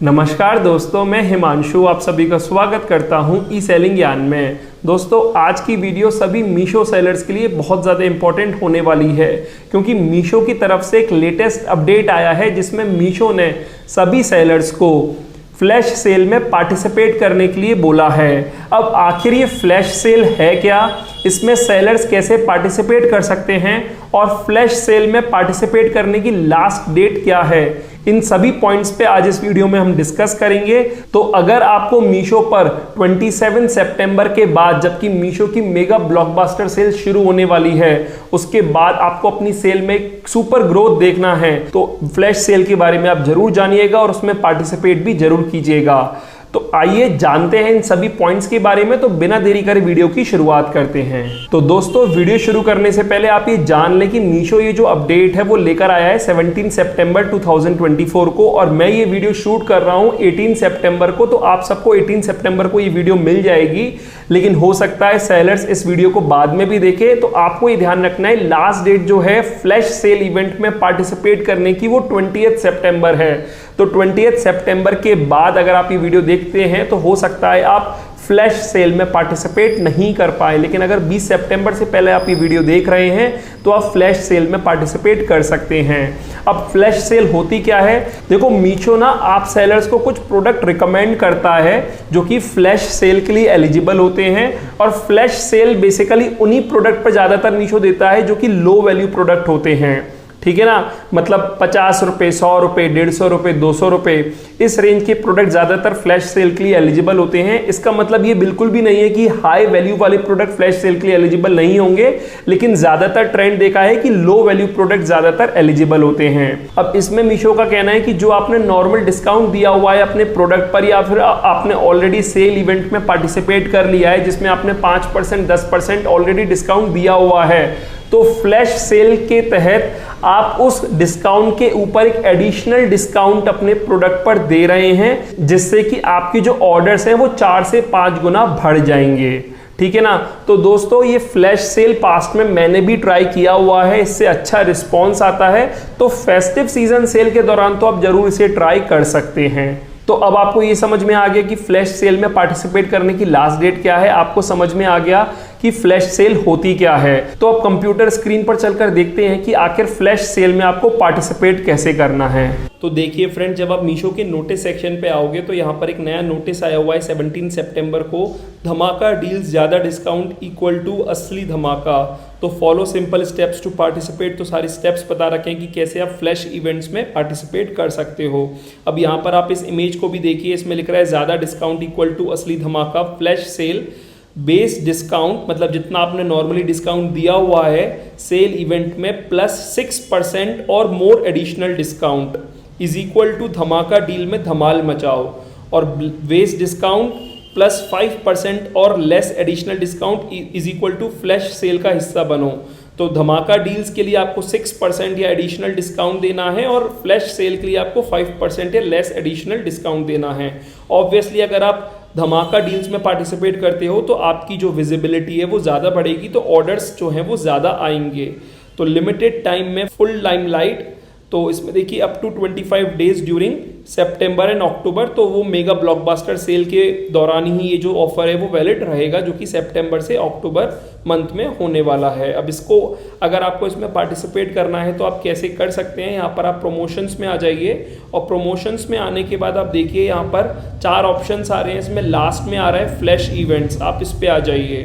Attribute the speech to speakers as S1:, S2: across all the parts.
S1: नमस्कार दोस्तों, मैं हिमांशु आप सभी का स्वागत करता हूं ई सेलिंग ज्ञान में। दोस्तों, आज की वीडियो सभी मीशो सेलर्स के लिए बहुत ज़्यादा इंपॉर्टेंट होने वाली है, क्योंकि मीशो की तरफ से एक लेटेस्ट अपडेट आया है जिसमें मीशो ने सभी सेलर्स को फ्लैश सेल में पार्टिसिपेट करने के लिए बोला है। अब आखिर ये फ्लैश सेल है क्या, इसमें सेलर्स कैसे पार्टिसिपेट कर सकते हैं और फ्लैश सेल में पार्टिसिपेट करने की लास्ट डेट क्या है, इन सभी पॉइंट्स पे आज इस वीडियो में हम डिस्कस करेंगे। तो अगर आपको मीशो पर 27 सितंबर के बाद, जबकि मीशो की मेगा ब्लॉकबस्टर सेल शुरू होने वाली है, उसके बाद आपको अपनी सेल में सुपर ग्रोथ देखना है, तो फ्लैश सेल के बारे में आप जरूर जानिएगा और उसमें पार्टिसिपेट भी जरूर कीजिएगा। तो आइए जानते हैं इन सभी पॉइंट्स के बारे में। तो बिना देरी करे वीडियो की शुरुआत करते हैं। तो दोस्तों, वीडियो शुरू करने से पहले आप ये जान लें कि मीशो ये जो अपडेट है वो लेकर आया है 17 सितंबर 2024 को, और मैं ये वीडियो शूट कर रहा हूँ 18 सितंबर को। तो आप सबको 18 सितंबर को ये वीडियो मिल जाएगी, लेकिन हो सकता है सेलर्स इस वीडियो को बाद में भी देखें। तो आपको ये ध्यान रखना है, लास्ट डेट जो है फ्लैश सेल इवेंट में पार्टिसिपेट करने की वो 20 सितंबर है। तो 20 सितंबर के बाद अगर आप ये वीडियो देखते हैं तो हो सकता है आप फ्लैश सेल में पार्टिसिपेट नहीं कर पाए, लेकिन अगर 20 सितंबर से पहले आप ये वीडियो देख रहे हैं तो आप फ्लैश सेल में पार्टिसिपेट कर सकते हैं। अब फ्लैश सेल होती क्या है? देखो, मीशो ना आप सेलर्स को कुछ प्रोडक्ट रिकमेंड करता है जो कि फ्लैश सेल के लिए एलिजिबल होते हैं, और फ्लैश सेल बेसिकली उन्हीं प्रोडक्ट पर ज्यादातर मीशो देता है जो कि लो वैल्यू प्रोडक्ट होते हैं, ठीक है ना। मतलब 50 रुपए, 100 रुपए, 150 रुपए, 200 रुपए, इस रेंज के प्रोडक्ट ज्यादातर फ्लैश सेल के लिए एलिजिबल होते हैं। इसका मतलब ये बिल्कुल भी नहीं है कि हाई वैल्यू वाले प्रोडक्ट फ्लैश सेल के लिए एलिजिबल नहीं होंगे, लेकिन ज्यादातर ट्रेंड देखा है कि लो वैल्यू प्रोडक्ट ज्यादातर एलिजिबल होते हैं। अब इसमें मीशो का कहना है कि जो आपने नॉर्मल डिस्काउंट दिया हुआ है अपने प्रोडक्ट पर, या फिर आपने ऑलरेडी सेल इवेंट में पार्टिसिपेट कर लिया है जिसमें आपने 5%, 10% ऑलरेडी डिस्काउंट दिया हुआ है, तो फ्लैश सेल के तहत आप उस डिस्काउंट के ऊपर एक एडिशनल डिस्काउंट अपने प्रोडक्ट पर दे रहे हैं, जिससे कि आपकी जो ऑर्डर्स हैं वो 4 से 5 गुना बढ़ जाएंगे, ठीक है ना। तो दोस्तों, ये फ्लैश सेल पास्ट में मैंने भी ट्राई किया हुआ है, इससे अच्छा रिस्पॉन्स आता है। तो फेस्टिव सीजन सेल के दौरान तो आप जरूर इसे ट्राई कर सकते हैं। तो अब आपको ये समझ में आ गया कि फ्लैश सेल में पार्टिसिपेट करने की लास्ट डेट क्या है, आपको समझ में आ गया कि फ्लैश सेल होती क्या है। तो अब कंप्यूटर स्क्रीन पर चलकर देखते हैं कि आखिर फ्लैश सेल में आपको पार्टिसिपेट कैसे करना है। तो देखिए फ्रेंड, जब आप मीशो के नोटिस सेक्शन पे आओगे तो यहाँ पर एक नया नोटिस आया हुआ है 17 सितंबर को, धमाका डील्स ज़्यादा डिस्काउंट इक्वल टू असली धमाका। तो follow simple steps to participate. तो सारे स्टेप्स बता रखे हैं कि कैसे आप फ्लैश इवेंट्स में पार्टिसिपेट कर सकते हो। अब यहाँ पर आप इस इमेज को भी देखिए, इसमें लिख रहा है ज़्यादा डिस्काउंट इक्वल टू असली धमाका। फ्लैश सेल बेस डिस्काउंट, मतलब जितना आपने नॉर्मली डिस्काउंट दिया हुआ है सेल इवेंट में, प्लस 6% और more additional discount is equal to धमाका डील में धमाल मचाओ, और बेस डिस्काउंट प्लस 5% और less additional discount is equal to flash sale का हिस्सा बनो। तो धमाका डील्स के लिए आपको 6% या एडिशनल डिस्काउंट देना है, और फ्लैश सेल के लिए आपको 5% या लेस एडिशनल डिस्काउंट देना है। ऑब्वियसली अगर आप धमाका डील्स में पार्टिसिपेट करते हो तो आपकी जो विजिबिलिटी है वो ज़्यादा बढ़ेगी, तो ऑर्डर्स जो हैं वो ज़्यादा आएंगे। तो लिमिटेड टाइम में फुल लाइमलाइट, तो इसमें देखिए अप टू 25 डेज ड्यूरिंग सितंबर एंड अक्टूबर। तो वो मेगा ब्लॉकबस्टर सेल के दौरान ही ये जो ऑफर है वो वैलिड रहेगा, जो कि सितंबर से अक्टूबर मंथ में होने वाला है। अब इसको अगर आपको इसमें पार्टिसिपेट करना है तो आप कैसे कर सकते हैं, यहाँ पर आप प्रमोशंस में आ जाइए, और प्रमोशंस में आने के बाद आप देखिए यहाँ पर 4 ऑप्शंस आ रहे हैं। इसमें लास्ट में आ रहा है फ्लैश इवेंट्स, आप इस पर आ जाइए।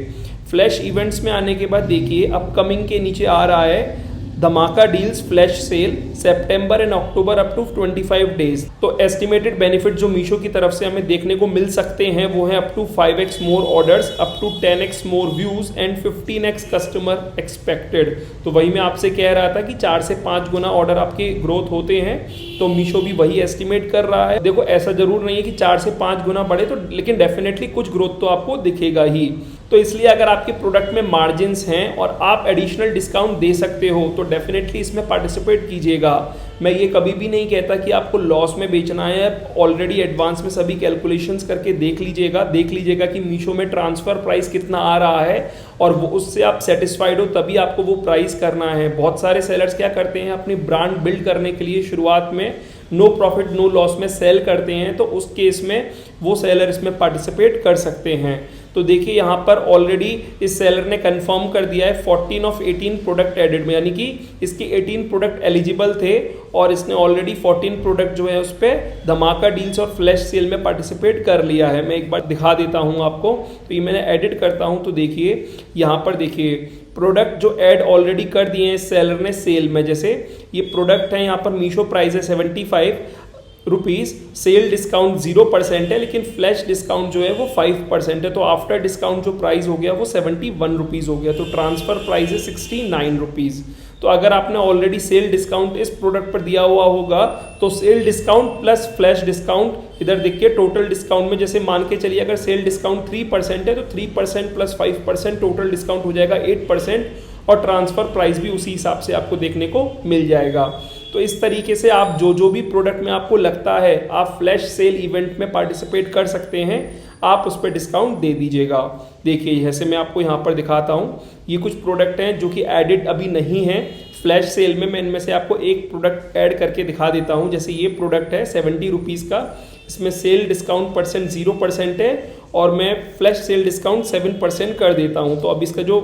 S1: फ्लैश इवेंट्स में आने के बाद देखिए अपकमिंग के नीचे आ रहा है धमाका deals flash sale September and October up to 25 days. तो एस्टिमेटेड बेनिफिट जो मीशो की तरफ से हमें देखने को मिल सकते हैं वो है up to 5x more orders, up to 10x more views and 15x customer expected. तो वही मैं आपसे कह रहा था कि 4 से 5 गुना ऑर्डर आपके ग्रोथ होते हैं, तो मीशो भी वही एस्टिमेट कर रहा है। देखो, ऐसा जरूर नहीं है कि 4 से 5 गुना बढ़े, तो लेकिन डेफिनेटली कुछ ग्रोथ तो आपको दिखेगा ही। तो इसलिए अगर आपके प्रोडक्ट में मार्जिन्स हैं और आप एडिशनल डिस्काउंट दे सकते हो तो डेफिनेटली इसमें पार्टिसिपेट कीजिएगा। मैं ये कभी भी नहीं कहता कि आपको लॉस में बेचना है, ऑलरेडी एडवांस में सभी कैलकुलेशंस करके देख लीजिएगा कि मीशो में ट्रांसफ़र प्राइस कितना आ रहा है, और वो उससे आप सेटिस्फाइड हो तभी आपको वो प्राइस करना है। बहुत सारे सेलर्स क्या करते हैं, अपनी ब्रांड बिल्ड करने के लिए शुरुआत में नो प्रॉफिट नो लॉस में सेल करते हैं, तो उस केस में वो सेलर इसमें पार्टिसिपेट कर सकते हैं। तो देखिए यहाँ पर ऑलरेडी इस सेलर ने कंफर्म कर दिया है 14 ऑफ 18 प्रोडक्ट एडेड में, यानी कि इसके 18 प्रोडक्ट एलिजिबल थे और इसने ऑलरेडी 14 प्रोडक्ट जो है उस पर धमाका डील्स और फ्लैश सेल में पार्टिसिपेट कर लिया है। मैं एक बार दिखा देता हूँ आपको। तो ये मैंने एडिट करता हूँ, तो देखिए यहाँ पर देखिए प्रोडक्ट जो ऐड ऑलरेडी कर दिए हैं इस सेलर ने सेल में। जैसे ये प्रोडक्ट है, यहाँ पर मीशो प्राइस है 75 रुपीज़, सेल डिस्काउंट 0% है, लेकिन फ्लैश डिस्काउंट जो है वो 5% है। तो आफ्टर डिस्काउंट जो प्राइस हो गया वो 71 रुपीज़ हो गया। तो ट्रांसफ़र प्राइस है 69 रुपीज़। तो अगर आपने ऑलरेडी सेल डिस्काउंट इस प्रोडक्ट पर दिया हुआ होगा तो sale discount plus flash discount, इधर देखिए टोटल डिस्काउंट में जैसे मान के चलिए अगर सेल डिस्काउंट 3% है तो 3% प्लस 5% टोटल डिस्काउंट हो जाएगा 8%, और ट्रांसफ़र प्राइस भी उसी हिसाब से आपको देखने को मिल जाएगा। तो इस तरीके से आप जो भी प्रोडक्ट में आपको लगता है आप फ्लैश सेल इवेंट में पार्टिसिपेट कर सकते हैं, आप उस पर डिस्काउंट दे दीजिएगा। देखिए जैसे मैं आपको यहाँ पर दिखाता हूँ, ये कुछ प्रोडक्ट हैं जो कि एडिड अभी नहीं है फ्लैश सेल में। मैं इनमें से आपको एक प्रोडक्ट ऐड करके दिखा देता हूँ। जैसे ये प्रोडक्ट है 70 रुपीज़ का, इसमें सेल डिस्काउंट परसेंट 0% है और मैं फ्लैश सेल डिस्काउंट 7% कर देता हूँ। तो अब इसका जो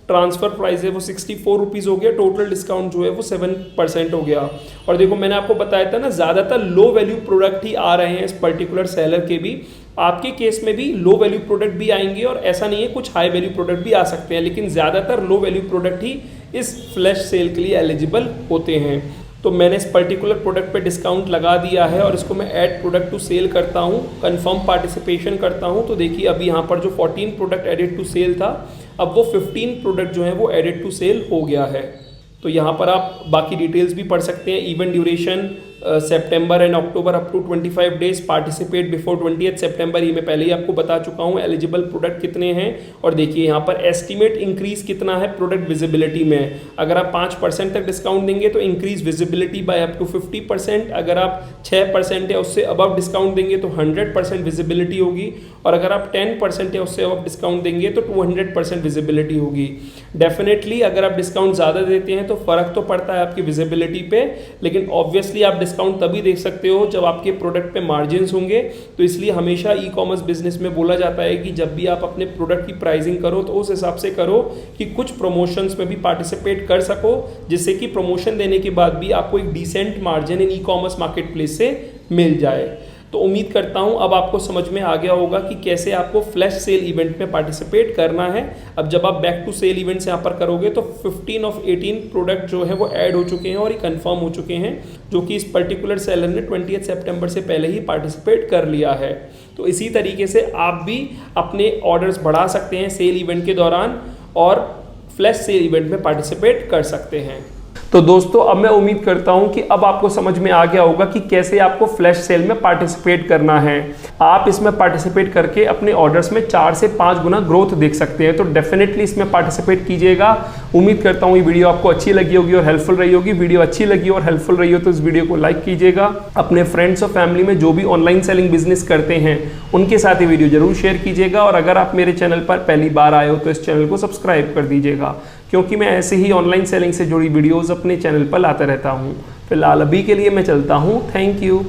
S1: ट्रांसफ़र प्राइस है वो 64 रुपीज़ हो गया, टोटल डिस्काउंट जो है वो 7% हो गया। और देखो मैंने आपको बताया था ना, ज़्यादातर लो वैल्यू प्रोडक्ट ही आ रहे हैं इस पर्टिकुलर सेलर के भी। आपके केस में भी लो वैल्यू प्रोडक्ट भी आएंगे और ऐसा नहीं है, कुछ हाई वैल्यू प्रोडक्ट भी आ सकते हैं, लेकिन ज़्यादातर लो वैल्यू प्रोडक्ट ही इस फ्लैश सेल के लिए एलिजिबल होते हैं। तो मैंने इस पर्टिकुलर प्रोडक्ट पे डिस्काउंट लगा दिया है और इसको मैं ऐड प्रोडक्ट टू सेल करता हूँ, कंफर्म पार्टिसिपेशन करता हूँ। तो देखिए अभी यहाँ पर जो 14 प्रोडक्ट एडेड टू सेल था, अब वो 15 प्रोडक्ट जो है वो एडेड टू सेल हो गया है। तो यहाँ पर आप बाकी डिटेल्स भी पढ़ सकते हैं। Event duration September and October up to 25 days, participate before 20 September, ये मैं पहले ही आपको बता चुका हूँ। एलिजिबल प्रोडक्ट कितने हैं, और देखिए यहाँ पर एस्टिमेट इंक्रीज कितना है प्रोडक्ट विजिबिलिटी में। अगर आप 5% तक डिस्काउंट देंगे तो increase visibility by up to 50%। अगर आप 6% या उससे अबव डिस्काउंट देंगे तो 100% विजिबिलिटी होगी, और अगर आप 10% या उससे अबव डिस्काउंट देंगे तो 200% विजिबिलिटी होगी। डेफिनेटली अगर आप डिस्काउंट ज़्यादा देते हैं तो फ़र्क तो पड़ता है आपकी विजिबिलिटी पे, लेकिन ऑब्वियसली आप डिस्काउंट तभी देख सकते हो जब आपके प्रोडक्ट पे मार्जिन्स होंगे। तो इसलिए हमेशा ई कॉमर्स बिजनेस में बोला जाता है कि जब भी आप अपने प्रोडक्ट की प्राइसिंग करो तो उस हिसाब से करो कि कुछ प्रमोशंस में भी पार्टिसिपेट कर सको, जिससे कि प्रमोशन देने के बाद भी आपको एक decent margin in e commerce marketplace से मिल जाए। तो उम्मीद करता हूं अब आपको समझ में आ गया होगा कि कैसे आपको फ्लैश सेल इवेंट में पार्टिसिपेट करना है। अब जब आप बैक टू सेल इवेंट्स यहाँ पर करोगे तो 15 ऑफ 18 प्रोडक्ट जो है वो ऐड हो चुके हैं और ये कंफर्म हो चुके हैं, जो कि इस पर्टिकुलर सेलर ने 20 सितंबर से पहले ही पार्टिसिपेट कर लिया है। तो इसी तरीके से आप भी अपने ऑर्डर्स बढ़ा सकते हैं सेल इवेंट के दौरान और फ्लैश सेल इवेंट में पार्टिसिपेट कर सकते हैं। तो दोस्तों अब मैं उम्मीद करता हूं कि अब आपको समझ में आ गया होगा कि कैसे आपको फ्लैश सेल में पार्टिसिपेट करना है। आप इसमें पार्टिसिपेट करके अपने ऑर्डर्स में 4 से 5 गुना ग्रोथ देख सकते हैं। तो डेफिनेटली इसमें पार्टिसिपेट कीजिएगा। उम्मीद करता हूं ये वीडियो आपको अच्छी लगी होगी और हेल्पफुल रही होगी। वीडियो अच्छी लगी और हेल्पफुल रही हो तो इस वीडियो को लाइक कीजिएगा। अपने फ्रेंड्स और फैमिली में जो भी ऑनलाइन सेलिंग बिजनेस करते हैं उनके साथ ये वीडियो जरूर शेयर कीजिएगा। और अगर आप मेरे चैनल पर पहली बार आए हो तो इस चैनल को सब्सक्राइब कर दीजिएगा, क्योंकि मैं ऐसे ही ऑनलाइन सेलिंग से जुड़ी वीडियोस अपने चैनल पर लाता रहता हूँ। फिलहाल अभी के लिए मैं चलता हूँ। Thank you.